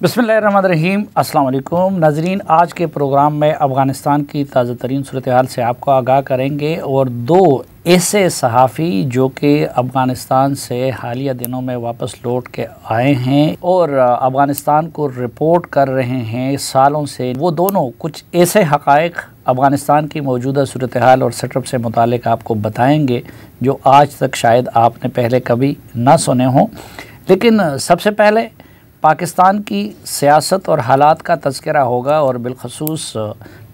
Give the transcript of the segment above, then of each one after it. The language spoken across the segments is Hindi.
बिस्मिल्लाहिर्रहमानिर्रहीम। अस्सलाम वालेकुम नाज़रीन, आज के प्रोग्राम में अफ़गानिस्तान की ताज़ा तरीन सूरत हाल से आपको आगाह करेंगे और दो ऐसे सहाफ़ी जो कि अफ़गानिस्तान से हालिया दिनों में वापस लौट के आए हैं और अफ़गानिस्तान को रिपोर्ट कर रहे हैं सालों से, वो दोनों कुछ ऐसे हक़ाइक़ अफ़गानिस्तान की मौजूदा सूरत हाल और सेटअप से मुतालिक आपको बताएँगे जो आज तक शायद आपने पहले कभी ना सुने हों। लेकिन सबसे पहले पाकिस्तान की सियासत और हालात का तज़किरा होगा और बिलख़ुसूस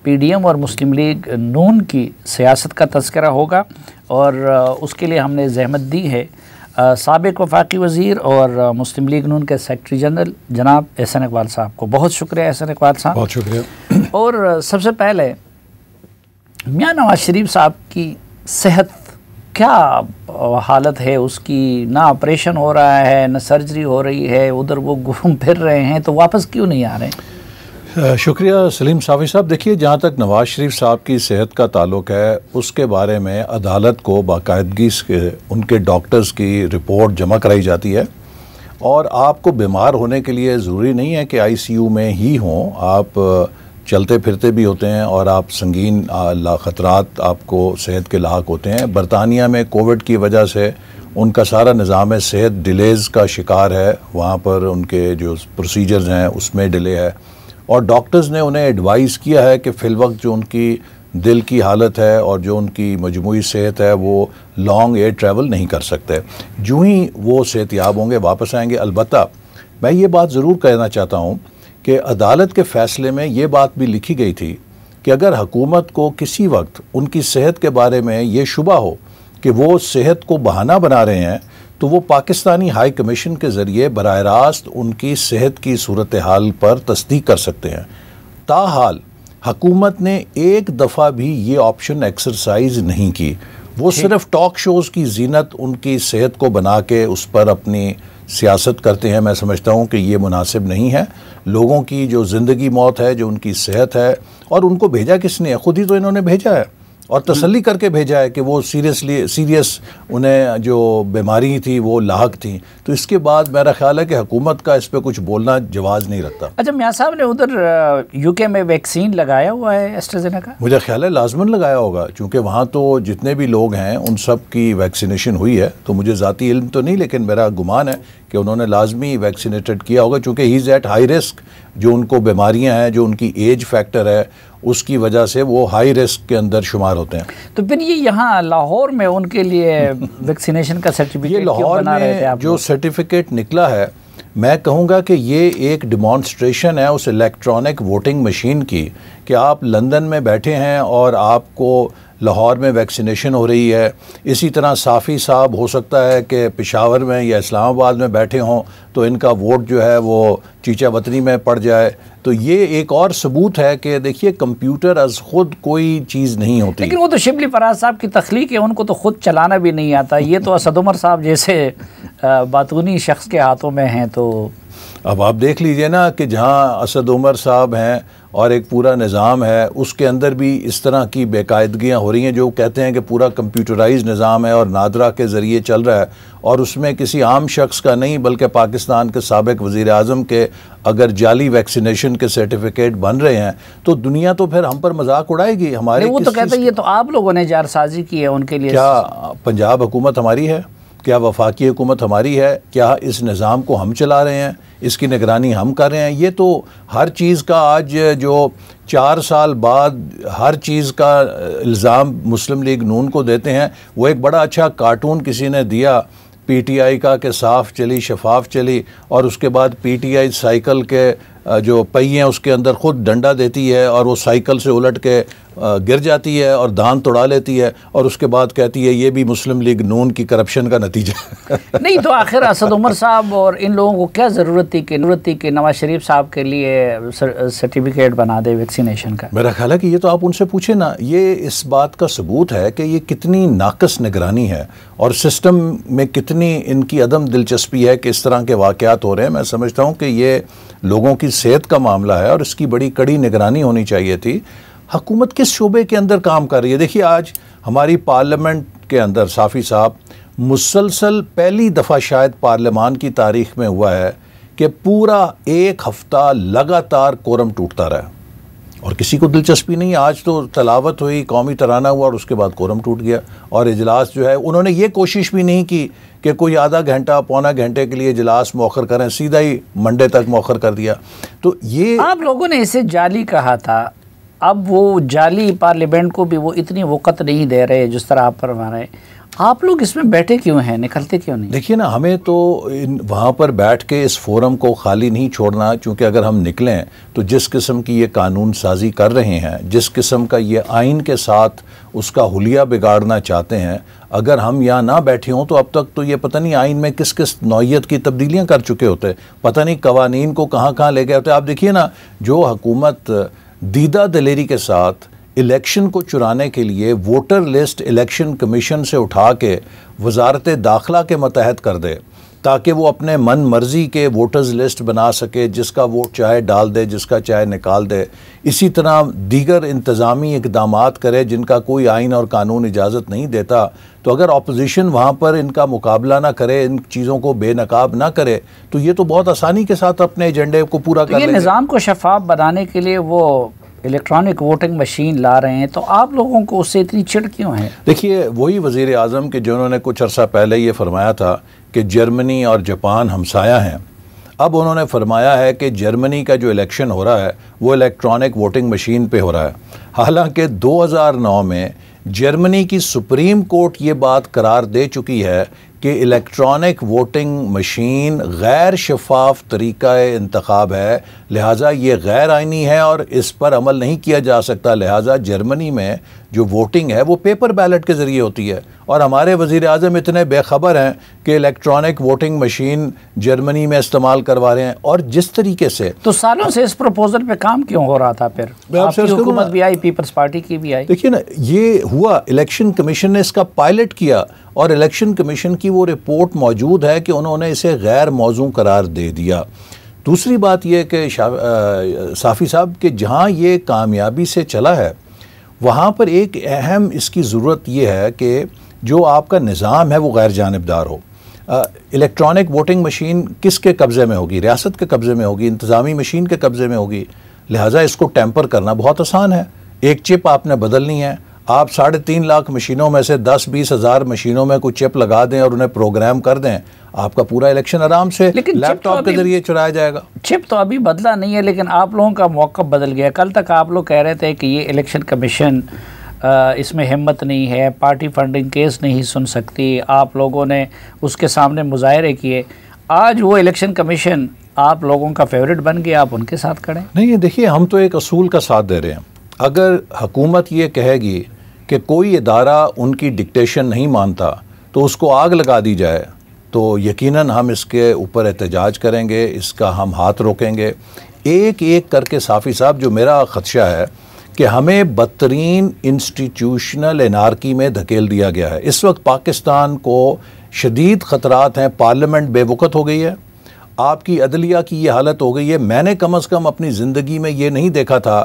पीडीएम और मुस्लिम लीग नून की सियासत का तज़किरा होगा और उसके लिए हमने ज़हमत दी है साबिक़ वफ़ाक़ी वज़ीर और मुस्लिम लीग नून के सेक्रेटरी जनरल जनाब एहसन इकबाल साहब को। बहुत शुक्रिया एहसन इकबाल साहब। बहुत शुक्रिया। और सबसे पहले मियां नवाज़ शरीफ साहब की सेहत क्या हालत है उसकी? ना ऑपरेशन हो रहा है, ना सर्जरी हो रही है, उधर वो घूम फिर रहे हैं, तो वापस क्यों नहीं आ रहे? शुक्रिया सलीम साफ़ी साहब। देखिए, जहाँ तक नवाज़ शरीफ साहब की सेहत का ताल्लुक़ है, उसके बारे में अदालत को बाकायदगी से उनके डॉक्टर्स की रिपोर्ट जमा कराई जाती है और आपको बीमार होने के लिए ज़रूरी नहीं है कि आईसीयू में ही हों, आप चलते फिरते भी होते हैं और आप संगीन ख़तरात आपको सेहत के लाक होते हैं। बरतानिया में कोविड की वजह से उनका सारा निज़ाम सेहत डिलेज़ का शिकार है, वहाँ पर उनके जो प्रोसीजर्स हैं उसमें डिले है और डॉक्टर्स ने उन्हें एडवाइस किया है कि फ़िलवक्त जो उनकी दिल की हालत है और जो उनकी मजमूई सेहत है वो लॉन्ग एयर ट्रैवल नहीं कर सकते। जो ही वो सेहतयाब होंगे वापस आएंगे। अलबत्ता मैं ये बात ज़रूर कहना चाहता हूँ कि अदालत के फ़ैसले में ये बात भी लिखी गई थी कि अगर हुकूमत को किसी वक्त उनकी सेहत के बारे में ये शुबा हो कि वो सेहत को बहाना बना रहे हैं तो वो पाकिस्तानी हाई कमीशन के ज़रिए बराह रास्त उनकी सेहत की सूरत हाल पर तस्दीक कर सकते हैं। ताहाल हुकूमत ने एक दफ़ा भी ये ऑप्शन एक्सरसाइज नहीं की। वो सिर्फ टॉक शोज़ की जीनत उनकी सेहत को बना के उस पर अपनी सियासत करते हैं। मैं समझता हूँ कि ये मुनासिब नहीं है। लोगों की जो ज़िंदगी मौत है, जो उनकी सेहत है, और उनको भेजा किसने? ख़ुद ही तो इन्होंने भेजा है और तसल्ली करके भेजा है कि वो सीरियस उन्हें जो बीमारी थी वो लाहक थी। तो इसके बाद मेरा ख्याल है कि हुकूमत का इस पर कुछ बोलना जवाज़ नहीं रखता। अच्छा, मियाँ साहब ने उधर यूके में वैक्सीन लगाया हुआ है एस्ट्राज़ेनेका? मुझे ख्याल है लाजमन लगाया होगा, चूँकि वहाँ तो जितने भी लोग हैं उन सब की वैक्सीनेशन हुई है। तो मुझे ज़ाती इल्म तो नहीं, लेकिन मेरा गुमान है कि उन्होंने लाजमी वैक्सीनेटेड किया होगा, चूँकि he is at high risk. जो उनको बीमारियां हैं, जो उनकी एज फैक्टर है, उसकी वजह से वो हाई रिस्क के अंदर शुमार होते हैं। तो फिर ये यहाँ लाहौर में उनके लिए वैक्सीनेशन का सर्टिफिकेट लाहौर में जो सर्टिफिकेट निकला है, मैं कहूँगा कि ये एक डिमॉन्स्ट्रेशन है उस इलेक्ट्रॉनिक वोटिंग मशीन की कि आप लंदन में बैठे हैं और आपको लाहौर में वैक्सीनेशन हो रही है। इसी तरह साफ़ी साहब हो सकता है कि पेशावर में या इस्लामाबाद में बैठे हों तो इनका वोट जो है वो चीचा वतनी में पड़ जाए। तो ये एक और सबूत है कि देखिए, कंप्यूटर अज़ ख़ुद कोई चीज़ नहीं होती। लेकिन वो तो शिबली फराज साहब की तख्लीक है, उनको तो ख़ुद चलाना भी नहीं आता। ये तो असद उमर साहब जैसे बातूनी शख्स के हाथों में हैं। तो अब आप देख लीजिए ना कि जहाँ असद उमर साहब हैं और एक पूरा निज़ाम है, उसके अंदर भी इस तरह की बेकायदगियाँ हो रही हैं। जो कहते हैं कि पूरा कंप्यूटराइज निज़ाम है और नादरा के ज़रिए चल रहा है और उसमें किसी आम शख्स का नहीं बल्कि पाकिस्तान के साबिक़ वज़ीर आज़म के अगर जाली वैक्सीनेशन के सर्टिफिकेट बन रहे हैं तो दुनिया तो फिर हम पर मजाक उड़ाएगी। हमारे वो तो कहते हैं ये तो आप लोगों ने जारसाजी की है उनके लिए। क्या पंजाब हुकूमत हमारी है? क्या वफाकी हुकूमत हमारी है? क्या इस निज़ाम को हम चला रहे हैं? इसकी निगरानी हम कर रहे हैं? ये तो हर चीज़ का आज जो 4 साल बाद हर चीज़ का इल्ज़ाम मुस्लिम लीग नून को देते हैं। वो एक बड़ा अच्छा कार्टून किसी ने दिया पीटीआई का कि साफ़ चली शफाफ चली, और उसके बाद पीटीआई साइकिल के जो पहिए हैं उसके अंदर ख़ुद डंडा देती है और वो साइकिल से उलट के गिर जाती है और दांत तोड़ा लेती है और उसके बाद कहती है ये भी मुस्लिम लीग नून की करप्शन का नतीजा। नहीं तो आखिर असद उमर साहब और इन लोगों को क्या ज़रूरत थी कि नवाज़ शरीफ साहब के लिए सर्टिफिकेट बना दे वैक्सीनेशन का? मेरा ख्याल है कि ये तो आप उनसे पूछे ना। ये इस बात का सबूत है कि ये कितनी नाकस निगरानी है और सिस्टम में कितनी इनकी अदम दिलचस्पी है कि इस तरह के वाक़यात हो रहे हैं। मैं समझता हूँ कि ये लोगों की सेहत का मामला है और इसकी बड़ी कड़ी निगरानी होनी चाहिए थी। हुकूमत किस शोबे के अंदर काम कर रही है? देखिए, आज हमारी पार्लियामेंट के अंदर साफ़ी साहब मुसलसल पहली दफ़ा शायद पार्लियामान की तारीख़ में हुआ है कि पूरा एक हफ्ता लगातार कोरम टूटता रहा और किसी को दिलचस्पी नहीं। आज तो तलावत हुई, कौमी तराना हुआ और उसके बाद कोरम टूट गया। और इजलास जो है, उन्होंने ये कोशिश भी नहीं की कि कोई आधा घंटा पौना घंटे के लिए इजलास मौखर करें, सीधा ही मंडे तक मौखर कर दिया। तो ये आप लोगों ने इसे जाली कहा था, अब वो जाली पार्लियामेंट को भी वो इतनी वक़्त नहीं दे रहे जिस तरह आप फरमा रहे हैं। आप लोग इसमें बैठे क्यों हैं, निकलते क्यों नहीं? देखिए ना, हमें तो वहाँ पर बैठ के इस फोरम को खाली नहीं छोड़ना, क्योंकि अगर हम निकलें तो जिस किस्म की ये कानून साजी कर रहे हैं, जिस किस्म का ये आइन के साथ उसका हुलिया बिगाड़ना चाहते हैं, अगर हम यहाँ ना बैठे हों तो अब तक तो ये पता नहीं आइन में किस किस नौइयत की तब्दीलियाँ कर चुके होते, पता नहीं कवानीन को कहाँ कहाँ ले गए होते। आप देखिए ना, जो हुकूमत दीदा दिलेरी के साथ इलेक्शन को चुराने के लिए वोटर लिस्ट इलेक्शन कमीशन से उठा के वजारत दाखिला के मतहत कर दे, ताकि वो अपने मन मर्जी के वोटर्स लिस्ट बना सके, जिसका वोट चाहे डाल दे, जिसका चाहे निकाल दे। इसी तरह दीगर इंतज़ामी इक़दामात करे जिनका कोई आइन और कानून इजाज़त नहीं देता। तो अगर अपोजिशन वहाँ पर इनका मुकाबला ना करे, इन चीज़ों को बेनकाब ना करे, तो ये तो बहुत आसानी के साथ अपने एजेंडे को पूरा कर लेंगे। निज़ाम को शफाफ बनाने के लिए वो इलेक्ट्रॉनिक वोटिंग मशीन ला रहे हैं, तो आप लोगों को उससे इतनी चिढ़ क्यों है? देखिए, वही वज़ीर आज़म के जिन्होंने कुछ अर्सा पहले ये फरमाया था कि जर्मनी और जापान हमसाया हैं, अब उन्होंने फरमाया है कि जर्मनी का जो इलेक्शन हो रहा है वो इलेक्ट्रॉनिक वोटिंग मशीन पे हो रहा है। हालांकि 2009 में जर्मनी की सुप्रीम कोर्ट ये बात करार दे चुकी है कि इलेक्ट्रॉनिक वोटिंग मशीन गैर शफाफ तरीका इंतखाब है, लिहाजा ये गैर आइनी है और इस पर अमल नहीं किया जा सकता। लिहाजा जर्मनी में जो वोटिंग है वो पेपर बैलेट के ज़रिए होती है और हमारे वज़ीर आज़म इतने बेखबर हैं कि इलेक्ट्रॉनिक वोटिंग मशीन जर्मनी में इस्तेमाल करवा रहे हैं। और जिस तरीके से तो सालों से इस प्रपोजल पे काम क्यों हो रहा था? फिर आपकी हुकूमत भी आई, पीपल्स पार्टी की भी आई। देखिए ना, ये हुआ, इलेक्शन कमीशन ने इसका पायलट किया और इलेक्शन कमीशन की वो रिपोर्ट मौजूद है कि उन्होंने इसे गैर मौजू करार दे दिया। दूसरी बात यह कि साफ़ी साहब कि जहाँ ये कामयाबी से चला है वहाँ पर एक अहम इसकी ज़रूरत यह है कि जो आपका निज़ाम है वो गैर जानिबदार हो। इलेक्ट्रॉनिक वोटिंग मशीन किसके कब्ज़े में होगी? रियासत के कब्ज़े में होगी, इंतज़ामी मशीन के कब्ज़े में होगी। लिहाजा इसको टेम्पर करना बहुत आसान है। एक चिप आपने बदलनी है, आप 3.5 लाख मशीनों में से 10-20 हज़ार मशीनों में कुछ चिप लगा दें और उन्हें प्रोग्राम कर दें, आपका पूरा इलेक्शन आराम से लैपटॉप के जरिए चुराया जाएगा। चिप तो अभी बदला नहीं है, लेकिन आप लोगों का मौक़िफ़ बदल गया। कल तक आप लोग कह रहे थे कि ये इलेक्शन कमीशन इसमें हिम्मत नहीं है, पार्टी फंडिंग केस नहीं सुन सकती, आप लोगों ने उसके सामने मुजाहरे किए। आज वो इलेक्शन कमीशन आप लोगों का फेवरेट बन गया, आप उनके साथ खड़े नहीं। देखिए, हम तो एक असूल का साथ दे रहे हैं। अगर हुकूमत ये कहेगी कि कोई इदारा उनकी डिक्टेशन नहीं मानता तो उसको आग लगा दी जाए, तो यकीनन हम इसके ऊपर एहतजाज करेंगे, इसका हम हाथ रोकेंगे। एक एक करके साफ़ी साहब, जो मेरा ख़दशा है कि हमें बदतरीन इंस्टीट्यूशनल एनार्की में धकेल दिया गया है। इस वक्त पाकिस्तान को शदीद ख़तरात हैं। पार्लियामेंट बेवक़्त हो गई है, आपकी अदलिया की ये हालत हो गई है। मैंने कम अज़ कम अपनी ज़िंदगी में ये नहीं देखा था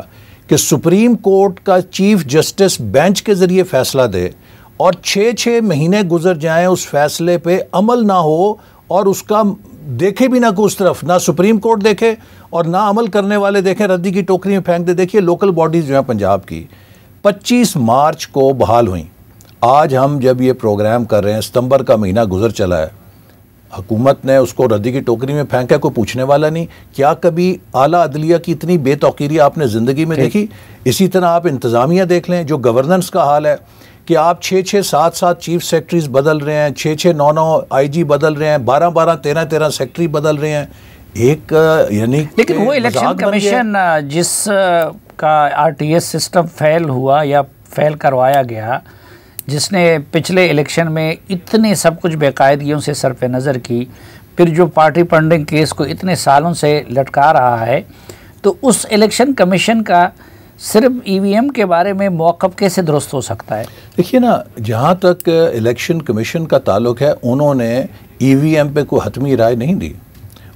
कि सुप्रीम कोर्ट का चीफ जस्टिस बेंच के ज़रिए फ़ैसला दे और 6-6 महीने गुजर जाएं, उस फैसले पे अमल ना हो और उसका देखे भी ना को उस तरफ, ना सुप्रीम कोर्ट देखे और ना अमल करने वाले देखें, रद्दी की टोकरी में फेंक दे। देखिए, लोकल बॉडीज़ जो हैं पंजाब की 25 मार्च को बहाल हुई। आज हम जब ये प्रोग्राम कर रहे हैं, सितंबर का महीना गुजर चला है, हुकूमत ने उसको रद्दी की टोकरी में फेंका, कोई पूछने वाला नहीं। क्या कभी आला अदलिया की इतनी बेतौकीरी आपने ज़िंदगी में देखी? इसी तरह आप इंतज़ामिया देख लें, जो गवर्नेंस का हाल है कि आप 6-6, 7-7 चीफ सेक्रेटरीज बदल रहे हैं, 6-6, 9-9 IG बदल रहे हैं, 12-12, 13-13 सेक्रेटरी बदल रहे हैं। एक यानी लेकिन वो इलेक्शन कमीशन जिस का RTS सिस्टम फेल हुआ या फेल करवाया गया, जिसने पिछले इलेक्शन में इतने सब कुछ बेकायदगियों से सरफ नज़र की, फिर जो पार्टी फंडिंग केस को इतने सालों से लटका रहा है, तो उस इलेक्शन कमीशन का सिर्फ EVM के बारे में मौक़िफ़ कैसे दुरुस्त हो सकता है? देखिए ना, जहाँ तक इलेक्शन कमीशन का ताल्लुक़ है, उन्होंने EVM पे कोई हतमी राय नहीं दी।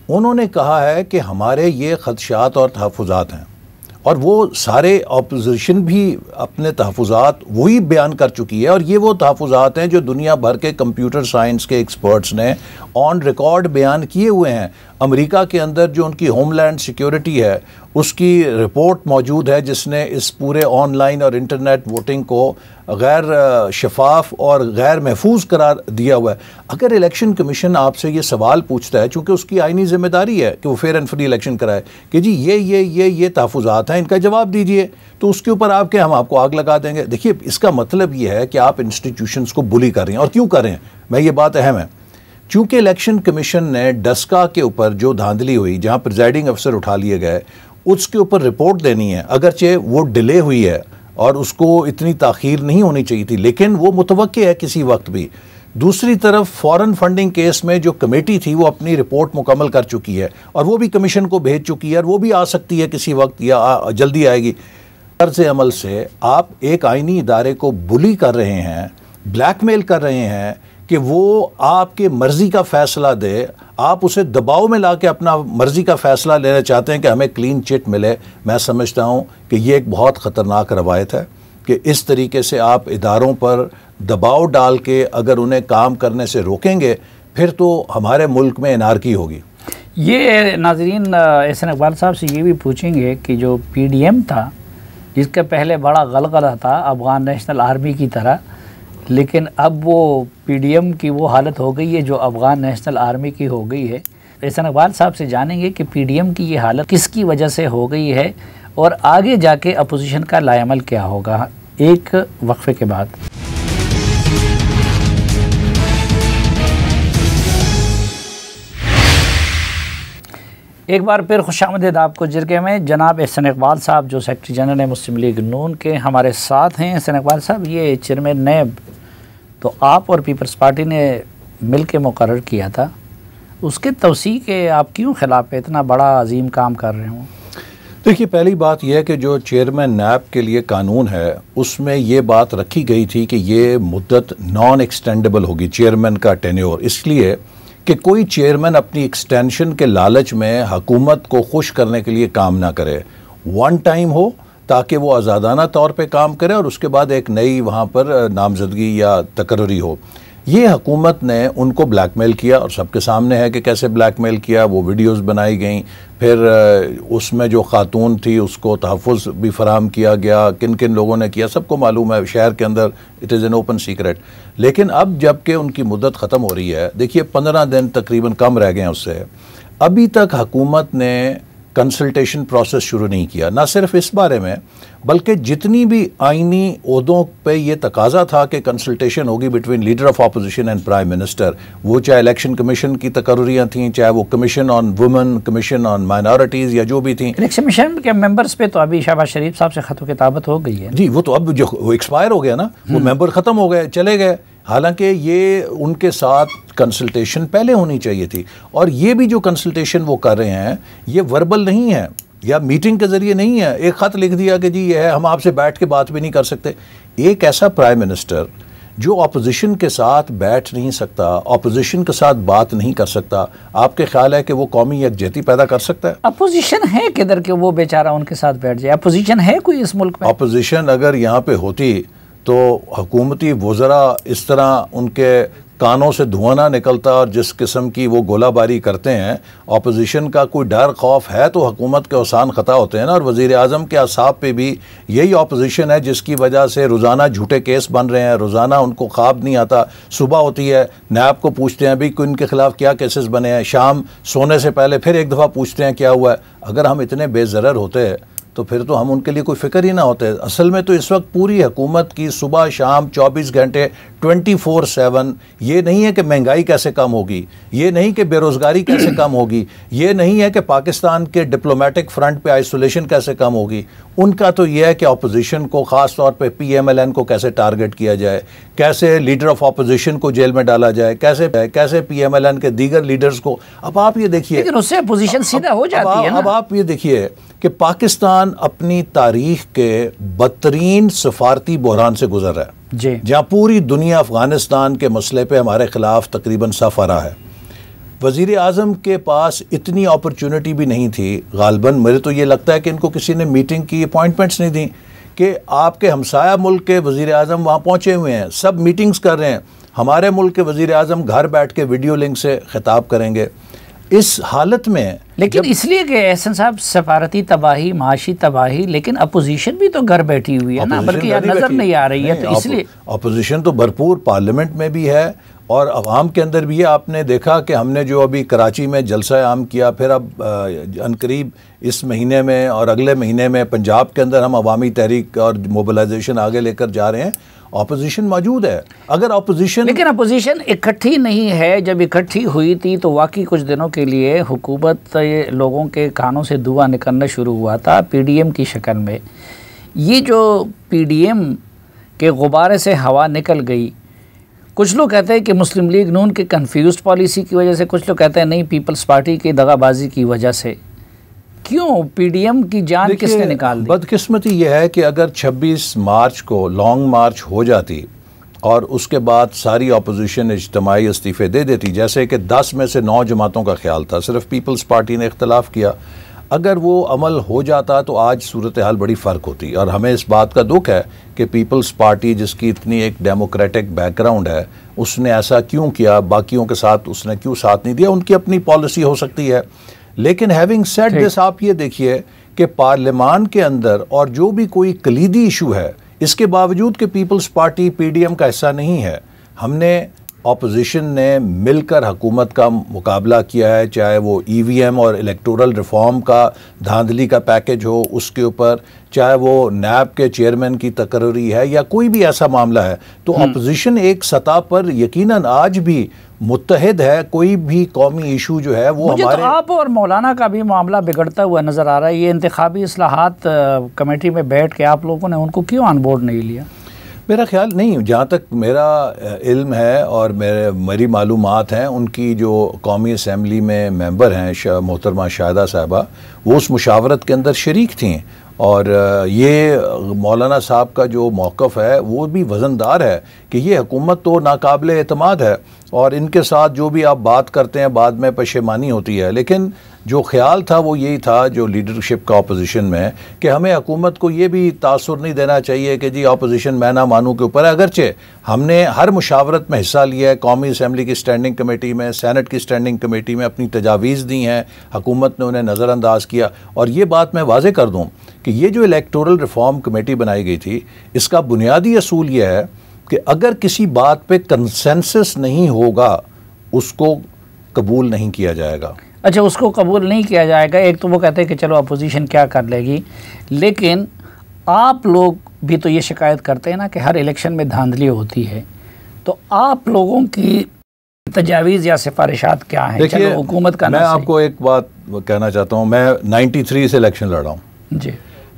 उन्होंने कहा है कि हमारे ये ख़दशात और तहफ़्फ़ुज़ात हैं, और वो सारे अपोजिशन भी अपने तहफ़्फ़ुज़ात वही बयान कर चुकी है, और ये वो तहफ़्फ़ुज़ात हैं जो दुनिया भर के कंप्यूटर साइंस के एक्सपर्ट्स ने ऑन रिकॉर्ड बयान किए हुए हैं। अमेरिका के अंदर जो उनकी होमलैंड सिक्योरिटी है उसकी रिपोर्ट मौजूद है जिसने इस पूरे ऑनलाइन और इंटरनेट वोटिंग को गैर शफाफ और गैर महफूज करार दिया हुआ है। अगर इलेक्शन कमीशन आपसे ये सवाल पूछता है, चूँकि उसकी आइनी जिम्मेदारी है कि वो फेयर एंड फ्री इलेक्शन कराए, कि जी ये तहफ़्फ़ुज़ात हैं, इनका जवाब दीजिए, तो उसके ऊपर हम आपको आग लगा देंगे। देखिए, इसका मतलब ये है कि आप इंस्टीट्यूशंस को बुली कर रहे हैं। और क्यों कर रहे हैं, मैं ये बात अहम है, चूँकि इलेक्शन कमीशन ने डस्का के ऊपर जो धांधली हुई, जहाँ प्रिजाइडिंग अफसर उठा लिए गए, उसके ऊपर रिपोर्ट देनी है। अगरचे वो डिले हुई है और उसको इतनी ताख़ीर नहीं होनी चाहिए थी, लेकिन वो मुतवक्के है किसी वक्त भी। दूसरी तरफ फॉरेन फंडिंग केस में जो कमेटी थी वो अपनी रिपोर्ट मुकम्मल कर चुकी है और वो भी कमीशन को भेज चुकी है और वो भी आ सकती है किसी वक्त या जल्दी आएगी। तर्ज़ अमल से आप एक आइनी इदारे को बुली कर रहे हैं, ब्लैकमेल कर रहे हैं कि वो आपके मर्ज़ी का फ़ैसला दे, आप उसे दबाव में ला के अपना मर्ज़ी का फ़ैसला लेना चाहते हैं कि हमें क्लीन चिट मिले। मैं समझता हूँ कि ये एक बहुत ख़तरनाक रवायत है कि इस तरीके से आप इदारों पर दबाव डाल के अगर उन्हें काम करने से रोकेंगे फिर तो हमारे मुल्क में एनार्की होगी। ये नाज़रीन एहसन इकबाल साहब से ये भी पूछेंगे कि जो PDM था, जिसका पहले बड़ा गलगला था अफ़गान नेशनल आर्मी की तरह, लेकिन अब वो PDM की वो हालत हो गई है जो अफ़गान नेशनल आर्मी की हो गई है। एहसन इकबाल साहब से जानेंगे कि PDM की ये हालत किसकी वजह से हो गई है और आगे जाके अपोजिशन का लाएमल क्या होगा, एक वक्फे के बाद। एक बार फिर खुशामदीद आपको जिरगे में। जनाब एहसन इकबाल साहब जो सेक्रेटरी जनरल मुस्लिम लीग नून के हमारे साथ हैं। एहसन इकबाल साहब, ये चेयरमैन नैब तो आप और पीपल्स पार्टी ने मिल के मुकर्रर किया था, उसके तवसी के आप क्यों खिलाफ है, इतना बड़ा अजीम काम कर रहे हों? देखिए, पहली बात यह है कि जो चेयरमैन नैब के लिए कानून है उसमें ये बात रखी गई थी कि ये मुद्दत नॉन एक्सटेंडेबल होगी, चेयरमैन का टेन्योर, इसलिए कि कोई चेयरमैन अपनी एक्सटेंशन के लालच में हुकूमत को खुश करने के लिए काम ना करे, वन टाइम हो ताकि वो आज़ादाना तौर पे काम करे और उसके बाद एक नई वहाँ पर नामजदगी या तकर्री हो। ये हुकूमत ने उनको ब्लैकमेल किया और सबके सामने है कि कैसे ब्लैकमेल किया। वो वीडियोस बनाई गई, फिर उसमें जो खातून थी उसको तहफ़्फ़ुज़ भी फराहम किया गया, किन किन लोगों ने किया सबको मालूम है, शहर के अंदर it is an open secret. लेकिन अब जबकि उनकी मुद्दत ख़त्म हो रही है, देखिए 15 दिन तकरीबन कम रह गए हैं उससे, अभी तक हुकूमत ने कंसल्टेशन प्रोसेस शुरू नहीं किया। ना सिर्फ इस बारे में बल्कि जितनी भी आइनी ओहदों पे ये तकाजा था कि कंसल्टेशन होगी between leader of opposition and prime minister, वो चाहे इलेक्शन कमीशन की तकर्रियाँ थी, चाहे वो commission on women, commission on minorities या जो भी थी। इलेक्शन कमीशन के मेंबर्स पे तो अभी शहबाज शरीफ साहब से खत किताबत हो गई है। जी, वो तो अब जो एक्सपायर हो गया ना, वो मेंबर ख़त्म हो गए, चले गए। हालांकि ये उनके साथ कंसल्टेशन पहले होनी चाहिए थी और ये भी जो कंसल्टेशन वो कर रहे हैं ये वर्बल नहीं है या मीटिंग के ज़रिए नहीं है, एक ख़त लिख दिया कि जी ये है, हम आपसे बैठ के बात भी नहीं कर सकते। एक ऐसा प्राइम मिनिस्टर जो अपोजिशन के साथ बैठ नहीं सकता, अपोजिशन के साथ बात नहीं कर सकता, आपके ख्याल है कि वो कौमी यकजहती पैदा कर सकता है? अपोजिशन है किधर के वो बेचारा उनके साथ बैठ जाए? अपोजिशन है कोई इस मुल्क में? अपोजिशन अगर यहाँ पे होती तो हुकूमती वज़रा इस तरह उनके कानों से धुआं ना निकलता और जिस किस्म की वो गोलाबारी करते हैं, अपोजिशन का कोई डर खौफ है तो हुकूमत के आसान ख़ता होते हैं ना। और वज़ीर आज़म के असाब पे भी यही अपोजिशन है जिसकी वजह से रोज़ाना झूठे केस बन रहे हैं, रोज़ाना उनको ख्वाब नहीं आता। सुबह होती है नैब को पूछते हैं भी इनके ख़िलाफ़ क्या केसेस बने हैं, शाम सोने से पहले फिर एक दफ़ा पूछते हैं क्या हुआ है। अगर हम इतने बेज़रर होते तो फिर तो हम उनके लिए कोई फ़िक्र ही ना होते। असल में तो इस वक्त पूरी हुकूमत की सुबह शाम 24 घंटे 24/7 ये नहीं है कि महंगाई कैसे कम होगी, ये नहीं कि बेरोज़गारी कैसे कम होगी, ये नहीं है कि पाकिस्तान के डिप्लोमेटिक फ्रंट पे आइसोलेशन कैसे कम होगी। उनका तो यह है कि अपोजिशन को ख़ास तौर पे PMLN को कैसे टारगेट किया जाए, कैसे लीडर ऑफ अपोजिशन को जेल में डाला जाए, कैसे PMLN के दीगर लीडर्स को। अब आप ये देखिए, लेकिन उससे अपोजिशन सीधा हो जाती है ना। अब आप ये देखिए कि पाकिस्तान अपनी तारीख के बदतरीन सफारती बहरान से गुजर रहा है जी, जहाँ पूरी दुनिया अफ़गानिस्तान के मसले पे हमारे ख़िलाफ़ तकरीबन सफ़ आ रहा है। वज़ीर आज़म के पास इतनी अपॉर्चुनिटी भी नहीं थी गालबन, मुझे तो ये लगता है कि इनको किसी ने मीटिंग की अपॉइंटमेंट्स नहीं दी कि आपके हमसाया मुल्क के वज़ीर आज़म वहाँ पहुँचे हुए हैं, सब मीटिंग्स कर रहे हैं, हमारे मुल्क के वज़ीर आज़म घर बैठ के वीडियो लिंक से खिताब करेंगे। इस हालत में लेकिन इसलिए कि एहसन साहब सफारती तबाही, माशी तबाही, लेकिन अपोजिशन भी तो घर बैठी हुई है ना, बल्कि यार नज़र नहीं आ रही है, तो इसलिए अपोजिशन तो भरपूर पार्लियामेंट में भी है और अवाम के अंदर भी है। आपने देखा कि हमने जो अभी कराची में जलसा आम किया, फिर अब अनकरीब इस महीने में और अगले महीने में पंजाब के अंदर हम अवामी तहरीक और मोबिलाइजेशन आगे लेकर जा रहे हैं। अपोजिशन मौजूद है। अगर अपोजिशन, लेकिन अपोजिशन इकट्ठी नहीं है। जब इकट्ठी हुई थी तो वाकई कुछ दिनों के लिए हुकूमत लोगों के कानों से धुआं निकलना शुरू हुआ था पीडीएम की शक्ल में। ये जो पीडीएम के गुब्बारे से हवा निकल गई, कुछ लोग कहते हैं कि मुस्लिम लीग नून के कन्फ्यूज़ पॉलिसी की वजह से, कुछ लोग कहते हैं नहीं पीपल्स पार्टी की दगाबाजी की वजह से। क्यों पीडीएम की जान किसने निकाल दी? बदकिस्मती यह है कि अगर 26 मार्च को लॉन्ग मार्च हो जाती और उसके बाद सारी अपोजिशन इज्तिमाई इस्तीफ़े दे देती, जैसे कि 10 में से 9 जमातों का ख्याल था, सिर्फ पीपल्स पार्टी ने इख्तलाफ किया, अगर वो अमल हो जाता तो आज सूरत हाल बड़ी फ़र्क होती। और हमें इस बात का दुख है कि पीपल्स पार्टी जिसकी इतनी एक डेमोक्रेटिक बैकग्राउंड है, उसने ऐसा क्यों किया, बाकियों के साथ उसने क्यों साथ नहीं दिया। उनकी अपनी पॉलिसी हो सकती है, लेकिन हैविंग सेड दिस, आप ये देखिए कि पार्लियामान के अंदर और जो भी कोई कलीदी इशू है, इसके बावजूद कि पीपल्स पार्टी पीडीएम का हिस्सा नहीं है, हमने ऑपोजिशन ने मिलकर हुकूमत का मुकाबला किया है। चाहे वो ईवीएम और इलेक्टोरल रिफॉर्म का धांधली का पैकेज हो उसके ऊपर, चाहे वो नैब के चेयरमैन की तकर्री है या कोई भी ऐसा मामला है, तो ऑपोजिशन एक सतह पर यकीनन आज भी मुत्तहिद है। कोई भी कौमी इशू जो है वो हमारे, तो आप और मौलाना का भी मामला बिगड़ता हुआ नज़र आ रहा है। ये इंतखाबी इस्लाहात कमेटी में बैठ के आप लोगों ने उनको क्यों ऑन बोर्ड नहीं लिया? मेरा ख्याल नहीं, जहाँ तक मेरा इल्म है और मेरी मालूमात हैं, उनकी जो कौमी असम्बली में मेंबर हैं मोहतरमा शाहिदा साहबा, वो उस मुशावरत के अंदर शरीक थीं। और ये मौलाना साहब का जो मौक़िफ़ है वो भी वज़नदार है कि ये हुकूमत तो नाकाबिले एतमाद है और इनके साथ जो भी आप बात करते हैं बाद में पशेमानी होती है। लेकिन जो ख्याल था वो यही था जो लीडरशिप का अपोजिशन में, कि हमें हुकूमत को ये भी तासुर नहीं देना चाहिए कि जी अपोजिशन मैं ना मानूँ के ऊपर है। अगरचे हमने हर मुशावरत में हिस्सा लिया है, कौमी असम्बली की स्टैंडिंग कमेटी में, सैनेट की स्टैंडिंग कमेटी में अपनी तजावीज़ दी हैं, हुकूमत ने उन्हें नज़रअंदाज किया। और ये बात मैं वाज़े कर दूँ कि ये जो इलेक्टोरल रिफॉर्म कमेटी बनाई गई थी, इसका बुनियादी असूल ये है कि अगर किसी बात पे कंसेंसस नहीं होगा उसको कबूल नहीं किया जाएगा। अच्छा, उसको कबूल नहीं किया जाएगा। एक तो वो कहते हैं कि चलो अपोजिशन क्या कर लेगी, लेकिन आप लोग भी तो ये शिकायत करते हैं ना कि हर इलेक्शन में धांधली होती है, तो आप लोगों की तजावीज़ या सिफारिशात क्या हैं? देखिए, हुकूमत का मैं आपको एक बात कहना चाहता हूँ। मैं 93 से इलेक्शन लड़ा हूँ जी।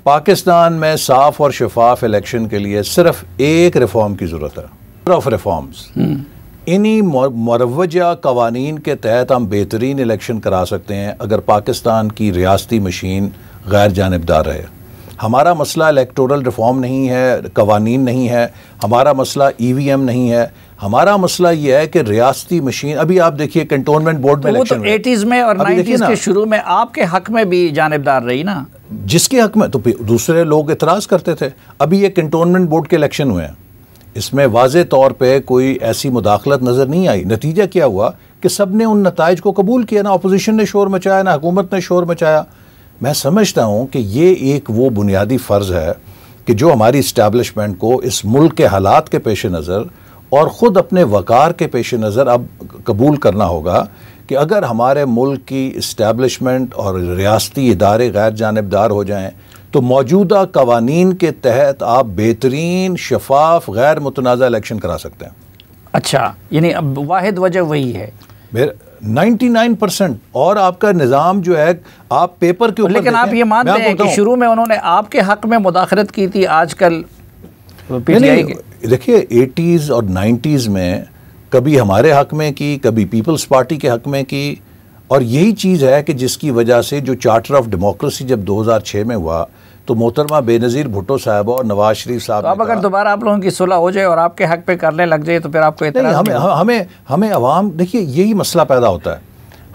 पाकिस्तान में साफ और शफाफ इलेक्शन के लिए सिर्फ एक रिफॉर्म की ज़रूरत है, ऑफ रिफॉर्म्स। इन्हीं मुरवजा कवानीन के तहत हम बेहतरीन इलेक्शन करा सकते हैं अगर पाकिस्तान की रियासती मशीन गैर जानिबदार रहे। हमारा मसला इलेक्टोरल रिफॉर्म नहीं है, कवानीन नहीं है, हमारा मसला ईवीएम नहीं है, हमारा मसला ये है कि रियासती मशीन। अभी आप देखिए कंटोनमेंट बोर्ड में इलेक्शन, वो तो 80s में और 90s के शुरू में आपके हक में भी जानिबदार रही ना, जिसके हक में तो दूसरे लोग इतराज़ करते थे। अभी ये कंटोनमेंट बोर्ड के इलेक्शन हुए हैं, इसमें वाज़े तौर पे कोई ऐसी मुदाखलत नज़र नहीं आई। नतीजा क्या हुआ कि सब ने उन नताइज को कबूल किया, ना अपोजिशन ने शोर मचाया ना हुकूमत ने शोर मचाया। मैं समझता हूँ कि ये एक वो बुनियादी फ़र्ज़ है कि जो हमारी इस्टेब्लिशमेंट को इस मुल्क के हालात के पेश नज़र और ख़ुद अपने वक़ार के पेश नज़र अब कबूल करना होगा कि अगर हमारे मुल्क की इस्टेब्लिशमेंट और रियासती इदारे गैर जानिबदार हो जाएँ तो मौजूदा कवानीन के तहत आप बेहतरीन शफाफ गैर मुतनाज़ा इलेक्शन करा सकते हैं। अच्छा, यानी अब वाहिद वजह वही है 99%। और आपका निज़ाम जो है आप पेपर के ऊपर, लेकिन आप ये मानते हैं कि शुरू में उन्होंने आपके हक में मुदाखलत की थी, आजकल पीटीआई के? देखिए 80s और 90s में कभी हमारे हक में की, कभी पीपल्स पार्टी के हक में की, और यही चीज़ है कि जिसकी वजह से जो चार्टर ऑफ डेमोक्रेसी जब 2006 में हुआ तो मोहतरमा बेनज़ीर भुट्टो साहब और नवाज शरीफ साहब, तो अब अगर दोबारा आप लोगों की सुलह हो जाए और आपके हक पे करने लग जाए तो फिर आपको नहीं, हमें अवाम, देखिए यही मसला पैदा होता है,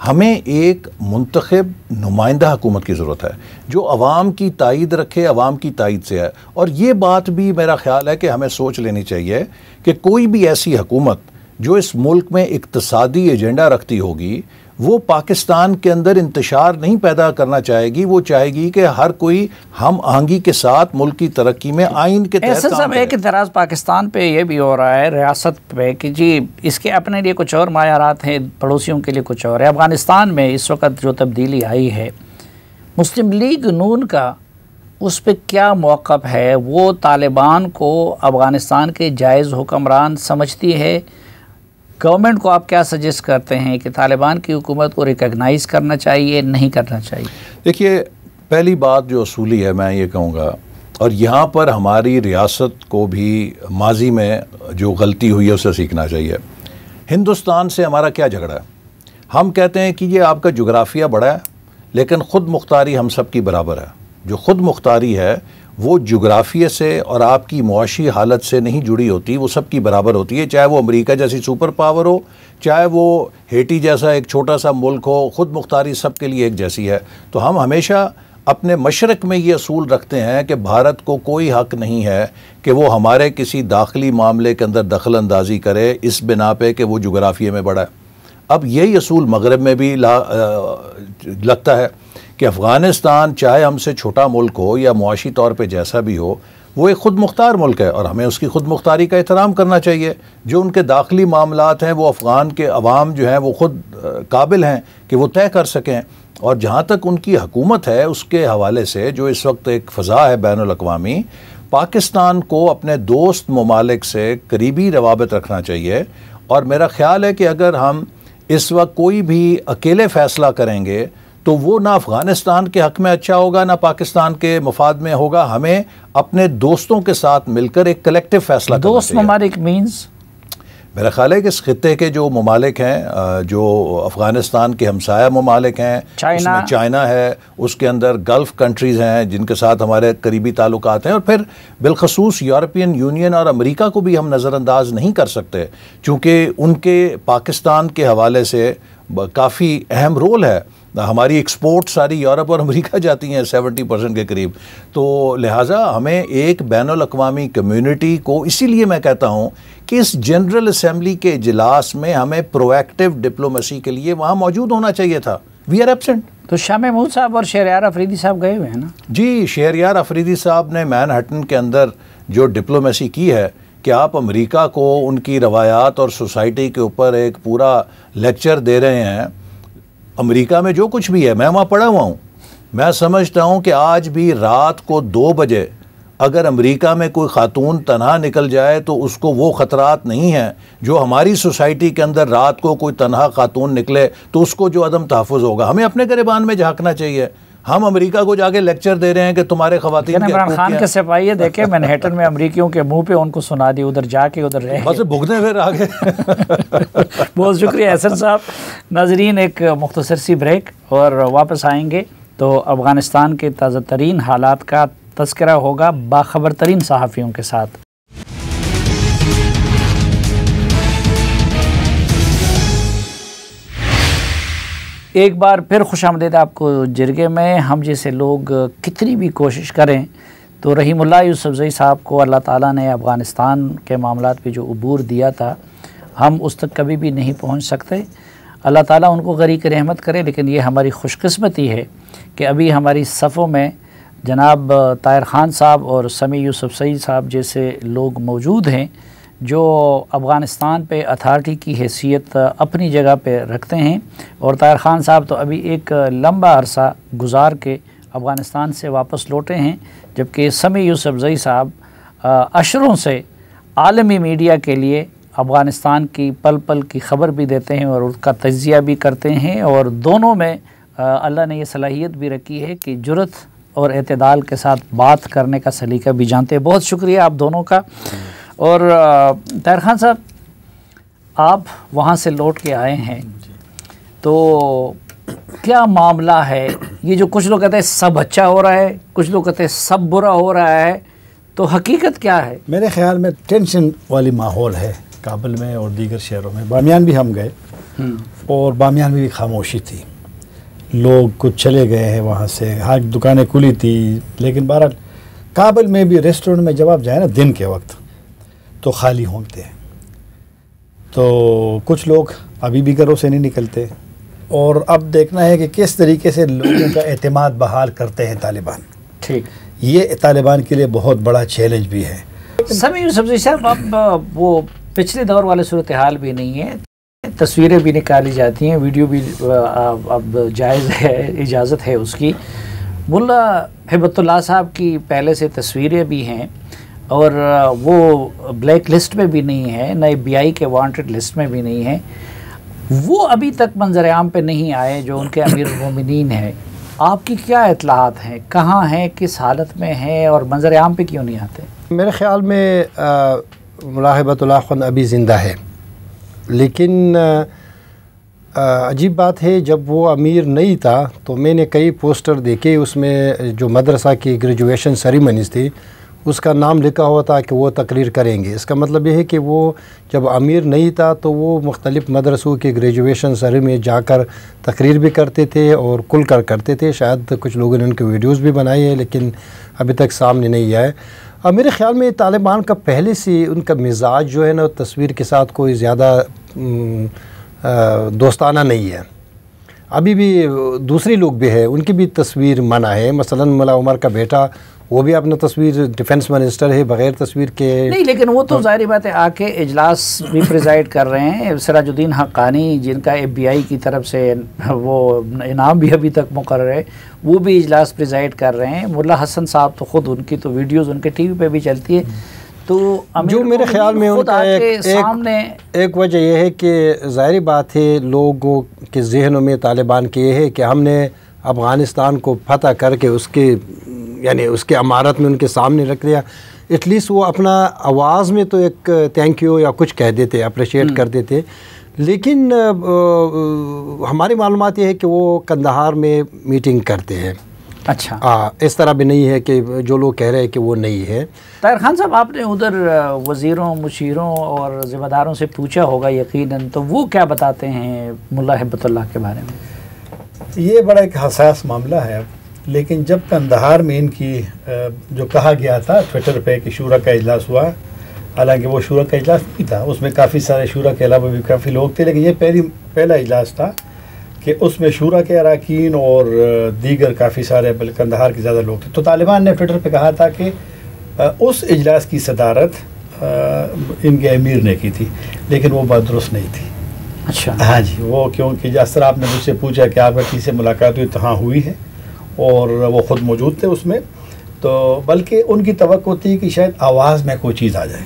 हमें एक मुंतखब नुमाइंदा हुकूमत की ज़रूरत है जो अवाम की तायद रखे, अवाम की तायद से है। और ये बात भी मेरा ख्याल है कि हमें सोच लेनी चाहिए कि कोई भी ऐसी हुकूमत जो इस मुल्क में इक्तिसादी एजेंडा रखती होगी वो पाकिस्तान के अंदर इंतशार नहीं पैदा करना चाहेगी। वो चाहेगी कि हर कोई हम आहंगी के साथ मुल्क की तरक्की में आइन के तहत ऐसा सब एक इतराज़ पाकिस्तान पे ये भी हो रहा है रियासत पे कि जी इसके अपने लिए कुछ और मायारात हैं, पड़ोसियों के लिए कुछ और है। अफ़गानिस्तान में इस वक्त जो तब्दीली आई है, मुस्लिम लीग नून का उस पर क्या मौक़िफ़ है? वो तालिबान को अफ़गानिस्तान के जायज़ हुक्मरान समझती है? गवर्नमेंट को आप क्या सजेस्ट करते हैं कि तालिबान की हुकूमत को रिकॉग्नाइज़ करना चाहिए, नहीं करना चाहिए? देखिए, पहली बात जो असूली है मैं ये कहूँगा, और यहाँ पर हमारी रियासत को भी माजी में जो गलती हुई है उसे सीखना चाहिए। हिंदुस्तान से हमारा क्या झगड़ा है? हम कहते हैं कि ये आपका जोग्राफिया बड़ा है लेकिन ख़ुद मुख्तारी हम सब की बराबर है। जो ख़ुद मुख्तारी है वो जोग्राफिया से और आपकी मुआशी हालत से नहीं जुड़ी होती, वो सब की बराबर होती है। चाहे वो अमेरिका जैसी सुपर पावर हो, चाहे वो हेटी जैसा एक छोटा सा मुल्क हो, ख़ुद मुख्तारी सब के लिए एक जैसी है। तो हम हमेशा अपने मशरक़ में ये असूल रखते हैं कि भारत को कोई हक़ नहीं है कि वो हमारे किसी दाखिली मामले के अंदर दखल अंदाज़ी करे इस बिना पे कि वो जोग्राफिया में बड़ा है। अब यही असूल मगरब में भी लगता है कि अफ़गानिस्तान चाहे हमसे छोटा मुल्क हो या मुआशी तौर पे जैसा भी हो, वो एक ख़ुद मुख्तार मुल्क है और हमें उसकी ख़ुद मुख्तारी का एहतराम करना चाहिए। जो उनके दाखिली मामलात हैं वो अफ़गान के अवाम जो हैं वो ख़ुद काबिल हैं कि वो तय कर सकें। और जहाँ तक उनकी हुकूमत है उसके हवाले से जो इस वक्त एक फ़ज़ा है बैनुल अक़वामी, पाकिस्तान को अपने दोस्त ममालिक से करीबी रवाबत रखना चाहिए। और मेरा ख़्याल है कि अगर हम इस वक्त कोई भी अकेले फ़ैसला करेंगे तो वो ना अफ़गानिस्तान के हक़ में अच्छा होगा ना पाकिस्तान के मफाद में होगा। हमें अपने दोस्तों के साथ मिलकर एक कलेक्टिव फ़ैसला करना चाहिए। दोस्त ममालिक मीन्स मेरा ख्याल है कि इस खित्ते के जो ममालिक हैं, जो अफ़गानिस्तान के हमसाया ममालिक हैं, उसमें चाइना है, उसके अंदर गल्फ़ कंट्रीज़ हैं जिनके साथ हमारे करीबी ताल्लुकात हैं, और फिर बिलखसूस यूरोपियन यूनियन और अमेरिका को भी हम नज़रअंदाज नहीं कर सकते चूँकि उनके पाकिस्तान के हवाले से काफ़ी अहम रोल है। हमारी एक्सपोर्ट सारी यूरोप और अमेरिका जाती हैं 70% के करीब। तो लिहाजा हमें एक बैनुल अक़वामी कम्युनिटी को, इसीलिए मैं कहता हूँ कि इस जनरल असम्बली के इजलास में हमें प्रोएक्टिव डिप्लोमेसी के लिए वहाँ मौजूद होना चाहिए था। We are absent. तो शाह महमूद साहब और शहरयार अफरीदी साहब गए हुए हैं ना? जी, शहरयार अफरीदी साहब ने मैनहट्टन के अंदर जो डिप्लोमेसी की है कि आप अमेरिका को उनकी रवायात और सोसाइटी के ऊपर एक पूरा लेक्चर दे रहे हैं। अमेरिका में जो कुछ भी है, मैं वहाँ पढ़ा हुआ हूँ, मैं समझता हूँ कि आज भी रात को 2 बजे अगर अमेरिका में कोई ख़ातून तन्हा निकल जाए तो उसको वो ख़तरात नहीं हैं जो हमारी सोसाइटी के अंदर रात को कोई तन्हा ख़ातून निकले तो उसको जो अदम तहफ़्फ़ुज़ होगा। हमें अपने गिरबान में झांकना चाहिए। हम अमेरिका को जाके लेक्चर दे रहे हैं कि तुम्हारे ख़वातीन के इमरान खान के सिपाही देखे मैनहट्टन में अमरीकियों के मुंह पे उनको सुना दी, उधर जाके उधर रहे, बस भुगतने फिर आगे। बहुत शुक्रिया एहसन साहब। नाजरीन, एक मुख्तसर सी ब्रेक और वापस आएंगे तो अफ़गानिस्तान के ताज़ा तरीन हालात का तज़किरा होगा बाखबर तरीन सहाफ़ियों के साथ। एक बार फिर खुशामदीद आपको जिरगे में। हम जैसे लोग कितनी भी कोशिश करें तो रहीमुल्लाह यूसुफ़ज़ई साहब को अल्लाह ताला ने अफ़गानिस्तान के मामलात पे जो उबूर दिया था, हम उस तक कभी भी नहीं पहुंच सकते। अल्लाह ताला उनको गरीक़ रहमत करे। लेकिन ये हमारी खुशकिस्मती है कि अभी हमारी सफ़ों में जनाब ताहिर ख़ान साहब और समी यूसुफ़ज़ई साहब जैसे लोग मौजूद हैं जो अफ़गानिस्तान पे अथॉरिटी की हैसियत अपनी जगह पे रखते हैं। और ताहिर ख़ान साहब तो अभी एक लंबा अरसा गुज़ार के अफ़गानिस्तान से वापस लौटे हैं, जबकि समी यूसुफ़ज़ई साहब अशरों से आलमी मीडिया के लिए अफ़गानिस्तान की पल पल की ख़बर भी देते हैं और उसका तज्ज़िया भी करते हैं। और दोनों में अल्लाह ने ये सलाहियत भी रखी है कि जुर्रत और एतदाल के साथ बात करने का सलीका भी जानते हैं। बहुत शुक्रिया आप दोनों का। और ताहिर ख़ान साहब, आप वहाँ से लौट के आए हैं तो क्या मामला है? ये जो कुछ लोग कहते हैं सब अच्छा हो रहा है, कुछ लोग कहते हैं सब बुरा हो रहा है, तो हकीकत क्या है? मेरे ख्याल में टेंशन वाली माहौल है काबुल में और दीगर शहरों में। बामियान भी हम गए और बामियान में भी खामोशी थी, लोग कुछ चले गए हैं वहाँ से, हर दुकानें खुली थी। लेकिन बहरहाल काबुल में भी रेस्टोरेंट में जब आप जाए ना दिन के वक्त तो खाली होते हैं। तो कुछ लोग अभी भी घरों से नहीं निकलते, और अब देखना है कि किस तरीके से लोगों का एतमाद बहाल करते हैं तालिबान। ठीक, ये तालिबान के लिए बहुत बड़ा चैलेंज भी है। समी यूसुफज़ई साहब, अब वो पिछले दौर वाले सूरत हाल भी नहीं है, तस्वीरें भी निकाली जाती हैं, वीडियो भी अब जायज़ है, इजाज़त है उसकी। मुल्ला हिब्बतुल्लाह साहब की पहले से तस्वीरें भी हैं और वो ब्लैक लिस्ट में भी नहीं है, न FBI के वांटेड लिस्ट में भी नहीं है। वो अभी तक मंजर आम पे नहीं आए जो उनके अमीर मोमिनीन है। आपकी क्या इत्तलाहात हैं, कहाँ हैं, किस हालत में हैं और मंजर आम पे क्यों नहीं आते? मेरे ख़्याल में मुल्ला हिब्बतुल्लाह खान अभी ज़िंदा है, लेकिन अजीब बात है, जब वो अमीर नहीं था तो मैंने कई पोस्टर देखे, उसमें जो मदरसा की ग्रेजुएशन सेरेमनीज़ थी उसका नाम लिखा हुआ था कि वो तकरीर करेंगे। इसका मतलब ये है कि वो जब अमीर नहीं था तो वो मुख्तलिफ़ मदरसों के ग्रेजुएशन सेरेमनी में जाकर तकरीर भी करते थे और खुल कर करते थे। शायद कुछ लोगों ने उनके वीडियोज़ भी बनाए हैं, लेकिन अभी तक सामने नहीं आए। अब मेरे ख़्याल में तालिबान का पहले से उनका मिजाज जो है ना, तस्वीर के साथ कोई ज़्यादा दोस्ताना नहीं है। अभी भी दूसरे लोग भी हैं, उनकी भी तस्वीर मना है। मसलन मुल्ला उमर का बेटा, वो भी अपना तस्वीर, डिफेंस मिनिस्टर है, बग़ैर तस्वीर के नहीं, लेकिन वो तो ज़ाहिर बात है आके इजलास भी प्रिजाइड कर रहे हैं। सिराजुद्दीन हक्कानी, जिनका FBI की तरफ से वो इनाम भी अभी तक मुकर्रर है, वो भी इजलास प्रिजाइड कर रहे हैं। मुल्ला हसन साहब तो ख़ुद, उनकी तो वीडियोज़ उनके TV पे भी चलती है। तो जो मेरे ख़्याल में उनका एक वजह यह है कि ज़ाहिर बात है लोगों के जहनों में तालिबान के ये है कि हमने अफ़गानिस्तान को फतह करके उसके यानी उसके अमारत में उनके सामने रख दिया। एटलीस्ट वो अपना आवाज़ में तो एक थैंक यू या कुछ कह देते, अप्रिशिएट कर देते। लेकिन हमारी मालूमात ये है कि वो कंदहार में मीटिंग करते हैं। अच्छा, इस तरह भी नहीं है कि जो लोग कह रहे हैं कि वो नहीं है। ताहिर खान साहब, आपने उधर वज़ीरों, मुशीरों और ज़िम्मेदारों से पूछा होगा यकीनन, तो वो क्या बताते हैं मुल्ला हिब्बतुल्लाह के बारे में? ये बड़ा एक हसास मामला है। लेकिन जब कंदहार में इनकी जो कहा गया था ट्विटर पे कि शूरा का इजलास हुआ, हालांकि वो शूरा का इजलास नहीं था, उसमें काफ़ी सारे शूरा के अलावा भी काफ़ी लोग थे, लेकिन ये पहला इजलास था कि उसमें शूरा के अरकान और दीगर काफ़ी सारे कंदहार के ज़्यादा लोग थे। तो तालिबान ने ट्विटर पे कहा था कि उस इजलास की सदारत इनके अमीर ने की थी, लेकिन वो बात दुरुस्त नहीं थी। अच्छा, हाँ जी, वो क्योंकि जिस तरह आपने मुझसे पूछा कि आपका किसी से मुलाकात हुई, तो हाँ हुई है, और वो ख़ुद मौजूद थे उसमें। तो बल्कि उनकी तवक्को थी कि शायद आवाज़ में कोई चीज़ आ जाए,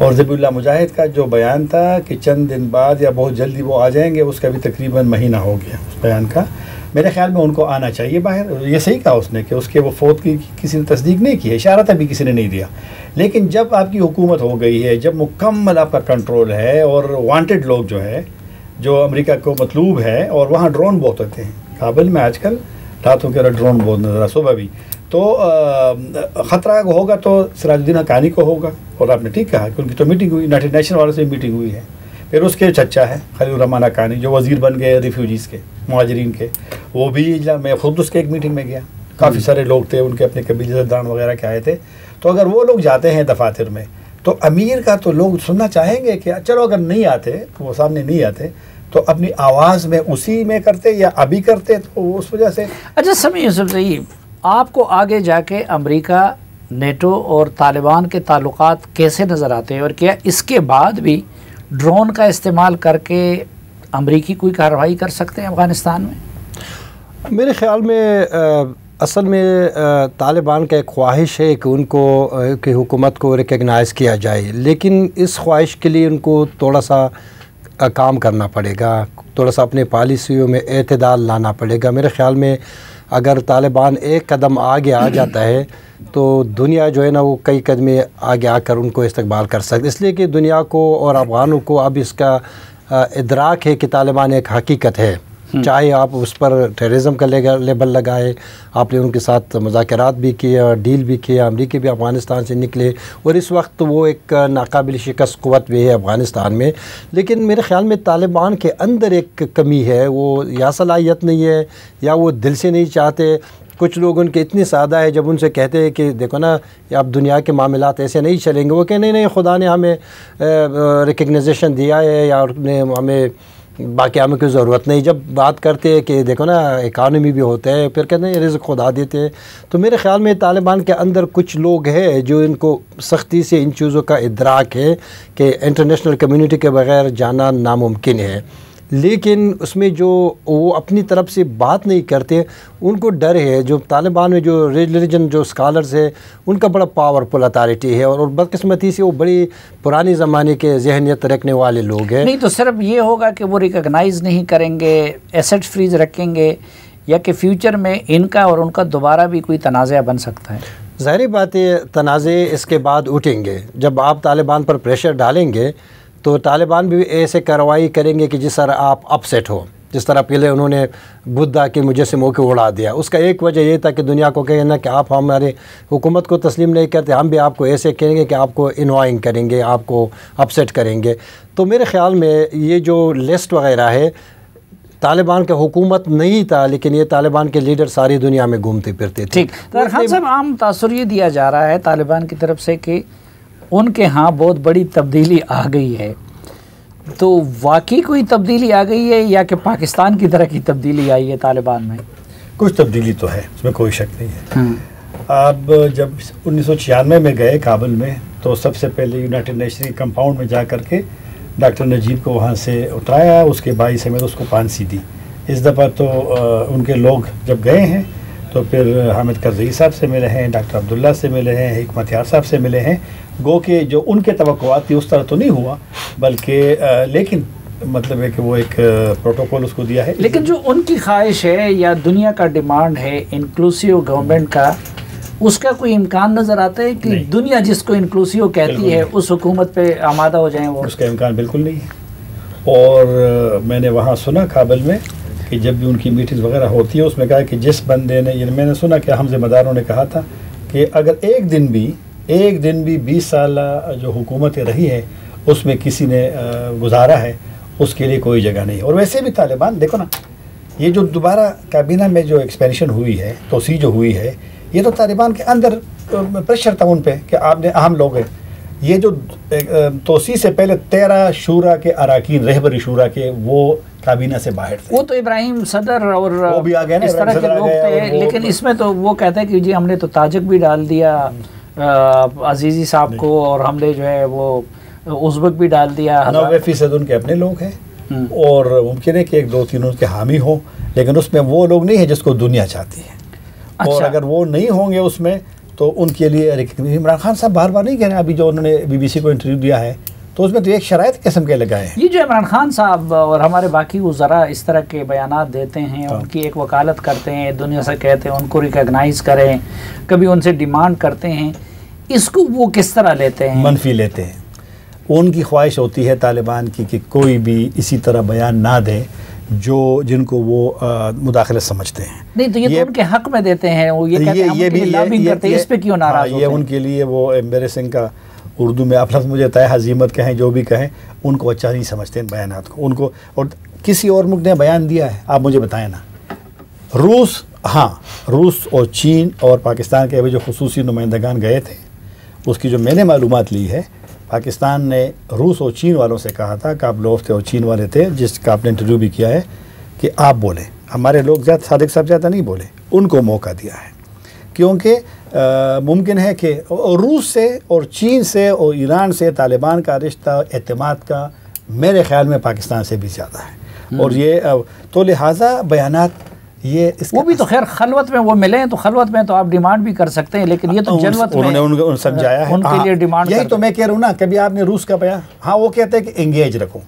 और ज़बीहुल्लाह मुजाहिद का जो बयान था कि चंद दिन बाद या बहुत जल्दी वो आ जाएंगे, उसका भी तकरीबन महीना हो गया उस बयान का। मेरे ख़्याल में उनको आना चाहिए बाहर। ये सही कहा उसने कि उसके वो फ़ौत की किसी ने तस्दीक नहीं की है, इशारा भी किसी ने नहीं दिया। लेकिन जब आपकी हुकूमत हो गई है, जब मुकम्मल आपका कंट्रोल है, और वांटेड लोग जो है, जो अमेरिका को मतलूब है, और वहाँ ड्रोन बहुत होते हैं काबुल में आजकल, रातों के ड्रोन बहुत नजर सुबह भी, तो ख़तरा होगा तो सिराजुद्दीन हक्कानी को होगा। और आपने ठीक कहा कि उनकी तो मीटिंग हुई, यूनाइटेड नेशन वालों से मीटिंग हुई है। फिर उसके चचा है खलील रहमान हक्कानी, जो वज़ीर बन गए रिफ्यूजीज़ के, मुहाजिरीन के, वो भी मैं ख़ुद उसके एक मीटिंग में गया। काफ़ी सारे लोग थे, उनके अपने कबीले सरदार वगैरह के आए थे। तो अगर वो लोग जाते हैं दफातर में, तो अमीर का तो लोग सुनना चाहेंगे कि चलो अगर नहीं आते, तो वो सामने नहीं आते, तो अपनी आवाज़ में उसी में करते या अभी करते, तो उस वजह से। अच्छा, समी यूसुफज़ई, आपको आगे जाके अमेरिका, नेटो और तालिबान के ताल्लुकात कैसे नज़र आते हैं, और क्या इसके बाद भी ड्रोन का इस्तेमाल करके अमेरिकी कोई कार्रवाई कर सकते हैं अफ़गानिस्तान में? मेरे ख़्याल में असल में तालिबान का एक ख्वाहिश है कि उनको कि हुकूमत को रिकग्नाइज़ किया जाए, लेकिन इस ख्वाहिश के लिए उनको थोड़ा सा काम करना पड़ेगा, थोड़ा सा अपने पॉलिसियों में एतदाल लाना पड़ेगा। मेरे ख़्याल में अगर तालिबान एक कदम आगे आ जाता है तो दुनिया जो है ना, वो कई कदम आगे आकर उनको इस्तकबाल कर सकते, इसलिए कि दुनिया को और अफ़गानों को अब इसका इदराक है कि तालिबान एक हकीकत है। चाहे आप उस पर टेररिज्म का लेबल लगाए, आपने उनके साथ मुज़ाकरात भी किए और डील भी किया, अमरीकी भी अफ़गानिस्तान से निकले, और इस वक्त वो एक नाकाबिल शिकस्त क़ुव्वत भी है अफ़गानिस्तान में। लेकिन मेरे ख़्याल में तालिबान के अंदर एक कमी है, वो या सलाहियत नहीं है या वो दिल से नहीं चाहते कुछ लोग उनके इतने सादा है, जब उनसे कहते हैं कि देखो ना अब दुनिया के मामलात ऐसे नहीं चलेंगे, वो कहते नहीं खुदा ने हमें रिकग्नाइजेशन दिया है या ने हमें बाकी हमें कोई ज़रूरत नहीं। जब बात करते हैं कि देखो ना इकानमी भी होता है, फिर कहते हैं रिज़्क़ खुदा देते हैं। तो मेरे ख़्याल में तालिबान के अंदर कुछ लोग हैं जो इनको सख्ती से इन चीज़ों का इदराक है कि इंटरनेशनल कम्युनिटी के बग़ैर जाना नामुमकिन है, लेकिन उसमें जो वो अपनी तरफ से बात नहीं करते, उनको डर है। जो तालिबान में जो रिलीजन जो स्कॉलर्स है उनका बड़ा पावरफुल अथॉरिटी है और बदकिस्मती से वो बड़ी पुरानी ज़माने के जहनियत रखने वाले लोग हैं। नहीं तो सिर्फ ये होगा कि वो रिकॉग्नाइज़ नहीं करेंगे, एसेट फ्रीज रखेंगे, या कि फ्यूचर में इनका और उनका दोबारा भी कोई तनाज़ा बन सकता है? ज़ाहिर बात है तनाज़े इसके बाद उठेंगे। जब आप तालिबान पर प्रेशर डालेंगे तो तालिबान भी ऐसे कार्रवाई करेंगे कि जिस तरह आप अपसेट हो। जिस तरह पहले उन्होंने बुद्धा के मुजस्सिमों को उड़ा दिया, उसका एक वजह ये था कि दुनिया को कहना कि आप हमारे हुकूमत को तस्लीम नहीं करते, हम भी आपको ऐसे कहेंगे कि आपको इन्वाइंग करेंगे, आपको अपसेट करेंगे। तो मेरे ख़्याल में ये जो लिस्ट वगैरह है, तालिबान का हुकूमत नहीं था, लेकिन ये तालिबान के लीडर सारी दुनिया में घूमते फिरते थे। ठीक, तो खान साहब आम तासुर ये दिया जा रहा है तालिबान की तरफ से कि उनके यहाँ बहुत बड़ी तब्दीली आ गई है, तो वाकई कोई तब्दीली आ गई है या कि पाकिस्तान की तरह की तब्दीली आई है तालिबान में? कुछ तब्दीली तो है, उसमें कोई शक नहीं है। अब जब 1996 में गए काबुल में, तो सबसे पहले यूनाइटेड नेशन कंपाउंड में जा कर के डॉक्टर नजीब को वहाँ से उतराया, उसके भाई समेत उसको फांसी दी। इस दफ़ा तो उनके लोग जब गए हैं तो फिर हामिद करज़ई साहब से मिले हैं, डॉक्टर अब्दुल्ला से मिले हैं, हिकमत यार साहब से मिले हैं। गो के जो उनके तवक्कुआत थी उस तरह तो नहीं हुआ, बल्कि लेकिन मतलब है कि वो एक प्रोटोकॉल उसको दिया है। लेकिन जो उनकी ख्वाहिश है या दुनिया का डिमांड है इंक्लूसिव गवर्नमेंट का, उसका कोई इम्कान नज़र आता है कि दुनिया जिसको इंक्लूसिव कहती है उस हुकूमत पे आमादा हो जाए? वो उसका इम्कान बिल्कुल नहीं है। और मैंने वहाँ सुना काबुल में कि जब भी उनकी मीटिंग वगैरह होती है, उसमें कहा कि जिस बंदे ने, ये मैंने सुना कि हम ज़िम्मेदारों ने कहा था कि अगर एक दिन भी 20 साल जो हुकूमतें रही है उसमें किसी ने गुजारा है, उसके लिए कोई जगह नहीं। और वैसे भी तालिबान देखो ना, ये जो दोबारा काबीना में जो एक्सपेंशन हुई है, तोसी जो हुई है, ये तो तालिबान के अंदर प्रेशर था उन पे कि आपने अहम लोग हैं। ये जो तोसी से पहले 13 शूरा के अराकीन, रहबरी शूरा के, वो काबीना से बाहर थे। वो तो इब्राहिम सदर और वो भी आ गए ना, इस तरह के लोग थे। लेकिन इसमें तो वो कहते हैं कि जी हमने तो ताजिक भी डाल दिया अजीज़ी साहब को, और हमने जो है वो उज़्बेक भी डाल दिया। 90% उनके अपने लोग हैं और मुमकिन है कि 1-2-3 उनके हामी हो, लेकिन उसमें वो लोग नहीं है जिसको दुनिया चाहती है। अच्छा। और अगर वो नहीं होंगे उसमें तो उनके लिए इमरान खान साहब बार बार नहीं कह रहे हैं, अभी जो उन्होंने BBC को इंटरव्यू दिया है तो उसमें तो एक शराइत किस्म के लगाए हैं। ये जो इमरान खान साहब और हमारे बाकी वज़रा इस तरह के बयानात देते हैं, उनकी एक वकालत करते हैं, दुनिया से कहते हैं उनको रिकॉग्नाइज़ करें, कभी उनसे डिमांड करते हैं, इसको वो किस तरह लेते हैं? मनफी लेते हैं। उनकी ख्वाहिश होती है तालिबान की कि कोई भी इसी तरह बयान ना दे जिनको वो मुदाखलत समझते हैं। नहीं तो ये तो उनके हक में देते हैं, वो ये कहते हैं हम उनके लिए लॉबिंग करते हैं, इस पे क्यों नाराज़ होते हैं? ये उनके लिए वो एम्बेरेसिंग का उर्दू में आप लफ्ज़ मुझे तय हजीमत कहें, जो भी कहें, उनको अच्छा नहीं समझते इन बयानात को। उनको और किसी और मुल्क ने बयान दिया है, आप मुझे बताएं ना। रूस, हाँ, रूस और चीन और पाकिस्तान के अभी जो खुसूसी नुमाइंदगान गए थे, उसकी जो मैंने मालूमात ली है, पाकिस्तान ने रूस और चीन वालों से कहा था कि आप लोग थे और चीन वाले थे जिसका आपने इंटरव्यू भी किया है कि आप बोलें, हमारे लोग ज़्यादा सादिक साहब ज़्यादा नहीं बोले, उनको मौका दिया है। क्योंकि मुमकिन है कि रूस से और चीन से और ईरान से तालिबान का रिश्ता एतमाद का मेरे ख़्याल में पाकिस्तान से भी ज़्यादा है। और ये तो लिहाजा बयानात ये वो भी तो खैर खलवत में वो मिले हैं, तो खलवत में तो आप डिमांड भी कर सकते हैं, लेकिन ये तो जलवत में उन्होंने समझाया है उनके लिए डिमांड। यही तो मैं कह रहा हूँ ना, कभी आपने रूस का बयान, हाँ वो कहते हैं कि एंगेज रखो।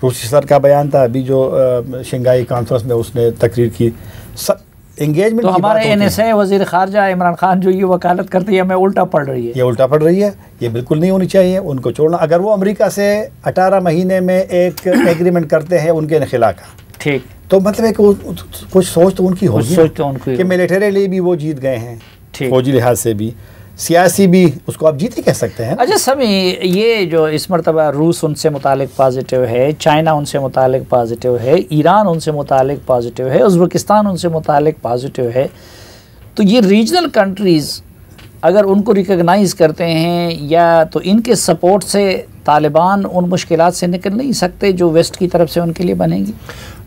रूसी सदर का बयान था अभी जो शंघाई कॉन्फ्रेंस में उसने तकरीर की, सब एंगेजमेंट। तो हमारे NSA वज़ीर ख़ारजा इमरान खान जो ये वकालत करती है, हमें उल्टा पड़ रही है। ये उल्टा पड़ रही है, ये बिल्कुल नहीं होनी चाहिए, उनको छोड़ना। अगर वो अमेरिका से 18 महीने में एक एग्रीमेंट करते हैं उनके खिला का, ठीक, तो मतलब है कि कुछ सोच तो उनकी होगी कि मिलिटरीली भी वो जीत गए हैं, फौजी लिहाज से भी, सियासी भी, उसको आप जीत ही कह सकते हैं। अच्छा सभी, ये जो इस मरतबा रूस उनसे मुतालिक पॉजिटिव है, चाइना उनसे मुतालिक पॉजिटिव है, ईरान उनसे मुतालिक पॉजिटिव है, उज़्बेकिस्तान उनसे मुतालिक पॉजिटिव है, तो ये रीजनल कंट्रीज़ अगर उनको रिकग्नाइज़ करते हैं या तो इनके सपोर्ट से तालिबान उन मुश्किलात से निकल नहीं सकते जो वेस्ट की तरफ से उनके लिए बनेंगी?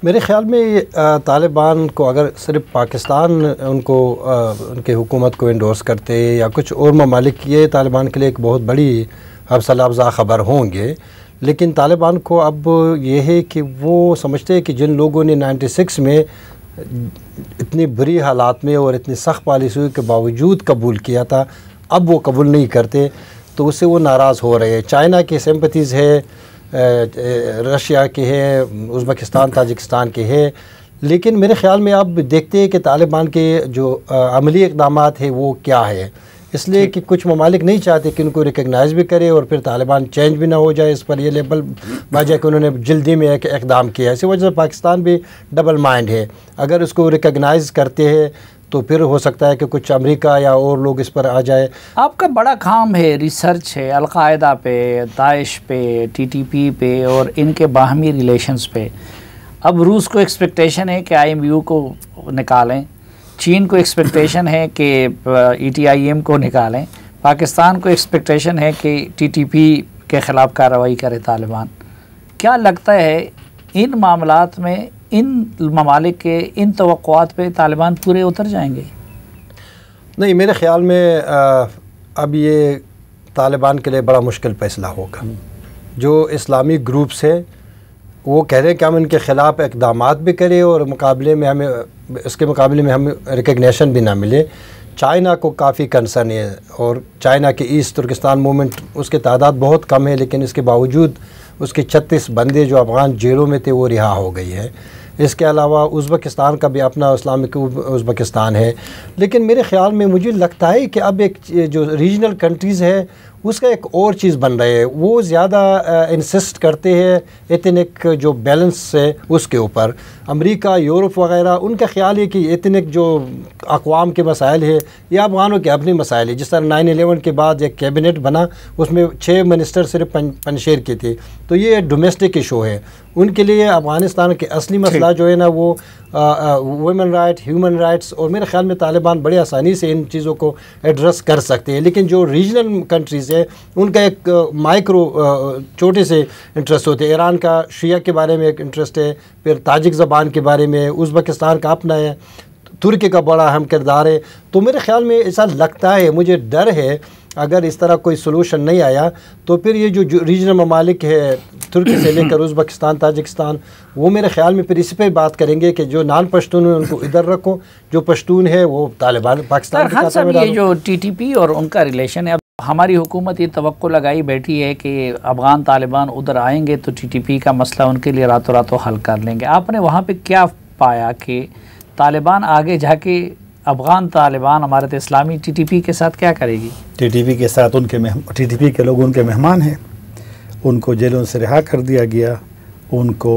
मेरे ख़्याल में तालिबान को अगर सिर्फ पाकिस्तान उनको उनके हुकूमत को इंडोर्स करते या कुछ और ममालिक, ये तालिबान के लिए एक बहुत बड़ी हौसला अफ़ज़ा ख़बर होंगे। लेकिन तालिबान को अब ये है कि वो समझते हैं कि जिन लोगों ने 96 में इतनी बुरी हालात में और इतनी सख्त पॉलिसियों के बावजूद कबूल किया था, अब वो कबूल नहीं करते, तो उससे वो नाराज़ हो रहे हैं। चाइना की सिंपैथीज़ है, रशिया के है, उज़्बेकिस्तान ताजिकिस्तान के है। लेकिन मेरे ख़्याल में अब देखते हैं कि तालिबान के जो अमली इक़दामात है वो क्या है, इसलिए कि कुछ ममालिक नहीं चाहते कि उनको रिकग्नाइज़ भी करे और फिर तालिबान चेंज भी ना हो जाए, इस पर ये लेबल बाजा कि उन्होंने जल्दी में एक इक़दाम किया। इसी वजह से पाकिस्तान भी डबल माइंड है। अगर उसको रिकग्नाइज़ करते हैं तो फिर हो सकता है कि कुछ अमेरिका या और लोग इस पर आ जाए। आपका बड़ा काम है, रिसर्च है अलकायदा पे, दाइश पे, टीटीपी पे और इनके बाहमी रिलेशंस पे। अब रूस को एक्सपेक्टेशन है कि IMU को निकालें, चीन को एक्सपेक्टेशन है कि ETIM को निकालें, पाकिस्तान को एक्सपेक्टेशन है कि TTP के ख़िलाफ़ कार्रवाई करे तालिबान। क्या लगता है इन मामलात में इन ममालिक के इन तवक्कुआत पे तालिबान पूरे उतर जाएंगे? नहीं, मेरे ख़्याल में अब ये तालिबान के लिए बड़ा मुश्किल फैसला होगा। जो इस्लामी ग्रुप्स है वो कह रहे हैं कि हम इनके ख़िलाफ़ इक़दामात भी करें और मुकाबले में हमें इसके मुकाबले में हमें रिकग्निशन भी ना मिले। चाइना को काफ़ी कंसर्न है और चाइना के ईस्ट तुर्किस्तान मूवमेंट, उसकी तादाद बहुत कम है, लेकिन इसके बावजूद उसके 36 बंदे जो अफ़गान जेलों में थे वो रिहा हो गई है। इसके अलावा उज़्बेकिस्तान का भी अपना इस्लामिक उज़्बेकिस्तान है। लेकिन मेरे ख़्याल में मुझे लगता है कि अब एक जो रीजनल कंट्रीज़ है उसका एक और चीज़ बन रही है, वो ज़्यादा इंसिस्ट करते हैं एथनिक जो बैलेंस है उसके ऊपर। अमेरिका, यूरोप वगैरह, उनका ख़्याल है कि एथनिक जो अक़वाम के मसाइल है या अफ़गानों के अपने मसाइल है। जिस तरह 9/11 के बाद एक कैबिनेट बना, उसमें 6 मिनिस्टर सिर्फ पंजशेर के थे, तो ये डोमेस्टिक इशू है उनके लिए। अफ़गानिस्तान के असली मसला जो है ना वो वुमेन राइट, ह्यूमन राइट्स, और मेरे ख़्याल में तालिबान बड़े आसानी से इन चीज़ों को एड्रेस कर सकते हैं। लेकिन जो रीजनल कंट्रीज़ है उनका एक माइक्रो छोटे से इंटरेस्ट होते हैं। ईरान का शिया के बारे में एक इंटरेस्ट है, फिर ताजिक ज़बान के बारे में, उज़्बेकिस्तान का अपना है, तुर्की का बड़ा अहम किरदार है। तो मेरे ख़्याल में ऐसा लगता है, मुझे डर है अगर इस तरह कोई सलूशन नहीं आया तो फिर ये जो रीजनल ममालिक है तुर्की से लेकर उज़्बेकिस्तान, ताजिकिस्तान, वो मेरे ख़्याल में फिर इसी पे बात करेंगे कि जो नॉन पश्तून है उनको इधर रखो, जो पश्तून है वो तालिबान पाकिस्तान के साथ में। ये जो TTP और उनका रिलेशन है, अब हमारी हुकूमत ये तवक्को लगाई बैठी है कि अफ़गान तालिबान उधर आएंगे तो TTP का मसला उनके लिए रातों रातों हल कर लेंगे। आपने वहाँ पर क्या पाया कि तालिबान आगे जाके अफ़गान तालिबान हमारे तो इस्लामी TTP के साथ क्या करेगी? TTP के साथ TTP के लोग उनके मेहमान हैं, उनको जेलों से रिहा कर दिया गया उनको।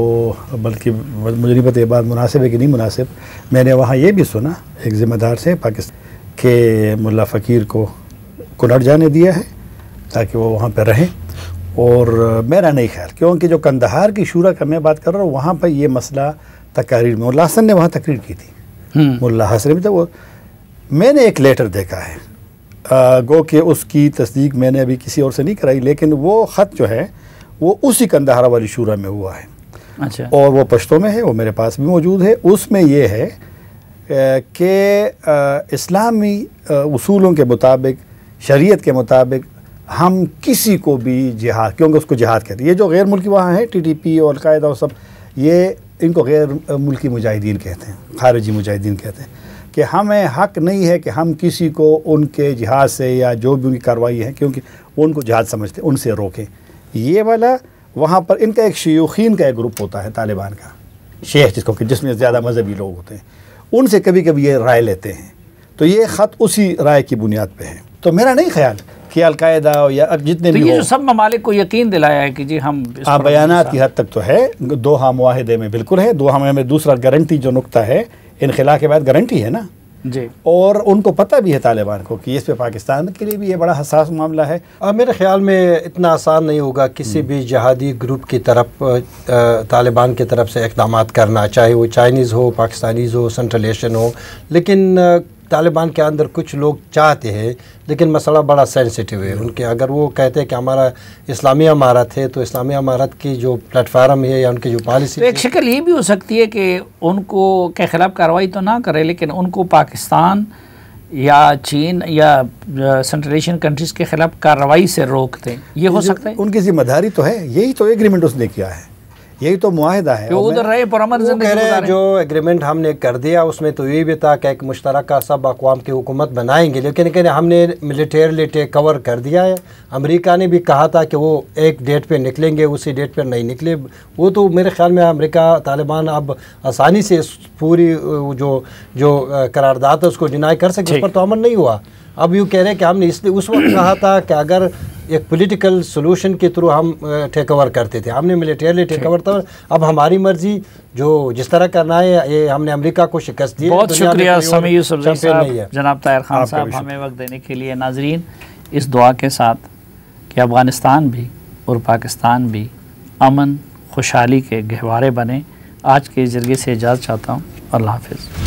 बल्कि मुझे नहीं पता ये बात मुनासिब है कि नहीं मुनासिब, मैंने वहाँ ये भी सुना एक ज़िम्मेदार से पाकिस्तान के मुल्ला फ़कीर को कुनड़ जाने दिया है ताकि वो वहाँ पर रहें। और मेरा नहीं ख्याल, क्योंकि जो कंदहार की शूरा का मैं बात कर रहा हूँ वहाँ पर ये मसला तकारीर में, मुल्ला हसन ने वहाँ तकरीर की थी, मुल्ला हसन में, तो वो मैंने एक लेटर देखा है, गो कि उसकी तस्दीक मैंने अभी किसी और से नहीं कराई, लेकिन वो ख़त जो है वो उसी कंदहार वाली शूरा में हुआ है। अच्छा। और वो पश्तो में है, वो मेरे पास भी मौजूद है। उसमें ये है कि इस्लामी उसूलों के मुताबिक, शरीयत के मुताबिक हम किसी को भी जिहाद, क्योंकि उसको जिहाद कहते हैं, ये जो गैर मुल्की वहाँ है TTP और अलकायदा और सब, ये इनको गैर मुल्की मुजाहिदीन कहते हैं, खारिजी मुजाहिदीन कहते हैं, कि हमें हक़ नहीं है कि हम किसी को उनके जिहाद से या जो भी उनकी कार्रवाई है, क्योंकि वो उनको जिहाद समझते हैं, उनसे रोकें। ये वाला वहाँ पर इनका एक शयूखीन का एक ग्रुप होता है तालिबान का, शेख जिसको कि जिसमें ज़्यादा मजहबी लोग होते हैं, उनसे कभी कभी ये राय लेते हैं। तो ये ख़त उसी राय की बुनियाद पे है। तो मेरा नहीं ख्याल कि अलकायदा या जितने तो भी ये जो सब ममालिक को यकीन दिलाया है कि जी हम बयानात की हद तक तो है, दोहा मुआहिदे में बिल्कुल है। दोहा में दूसरा गारंटी जो नुक्ता है, इनखिला के बाद गारंटी है ना जी, और उनको पता भी है तालिबान को कि इस पे पाकिस्तान के लिए भी ये बड़ा हसास मामला है। मेरे ख्याल में इतना आसान नहीं होगा किसी भी जहादी ग्रुप की तरफ तालिबान की तरफ से इक़दामात करना, चाहे वो चाइनीज़ हो, पाकिस्तानीज़ हो, सेंट्रल एशियन हो। लेकिन तालिबान के अंदर कुछ लोग चाहते हैं, लेकिन मसला बड़ा सेंसिटिव है उनके। अगर वो कहते हैं कि हमारा इस्लामी अमारत है, तो इस्लामी अमारत की जो प्लेटफार्म है या उनकी जो पॉलिसी, तो एक शक्ल ये भी हो सकती है कि उनको के ख़िलाफ़ कार्रवाई तो ना करे, लेकिन उनको पाकिस्तान या चीन या सेंट्रल एशियन कंट्रीज़ के ख़िलाफ़ कार्रवाई से रोक दें, ये हो सकता है। उनकी जिम्मेदारी तो है, यही तो एग्रीमेंट उसने किया है, यही तो मुआहिदा है। उधर रहे पुरअमन ज़िंदगी जो एग्रीमेंट हमने कर दिया उसमें तो ये भी था कि एक मुश्तरका सब अक़वाम की हुकूमत बनाएंगे, लेकिन हमने मिलिटरीली टेक कवर कर दिया है। अमेरिका ने भी कहा था कि वो एक डेट पे निकलेंगे, उसी डेट पर नहीं निकले। वो तो मेरे ख्याल में अमेरिका तालिबान अब आसानी से पूरी जो करारदाद है उसको डिनाई कर सके, उस पर तो अमल नहीं हुआ। अब यूँ कह रहे हैं कि हमने इसलिए उस वक्त कहा था कि अगर एक पॉलिटिकल सोल्यूशन के थ्रू हम टेक ओवर करते थे, हमने मिलिटरी टेक ओवर था। अब हमारी मर्जी जो जिस तरह करना है, ये हमने अमेरिका को शिकस्त दी। बहुत शुक्रिया समी यूसुफजई साहब, जनाब ताहिर खान साहब, हमें वक्त देने के लिए। नाजरीन, इस दुआ के साथ कि अफ़गानिस्तान भी और पाकिस्तान भी अमन खुशहाली के गहवारे बने, आज के ज़रिए से इजाज़त चाहता हूँ। अल्लाह हाफ़िज़।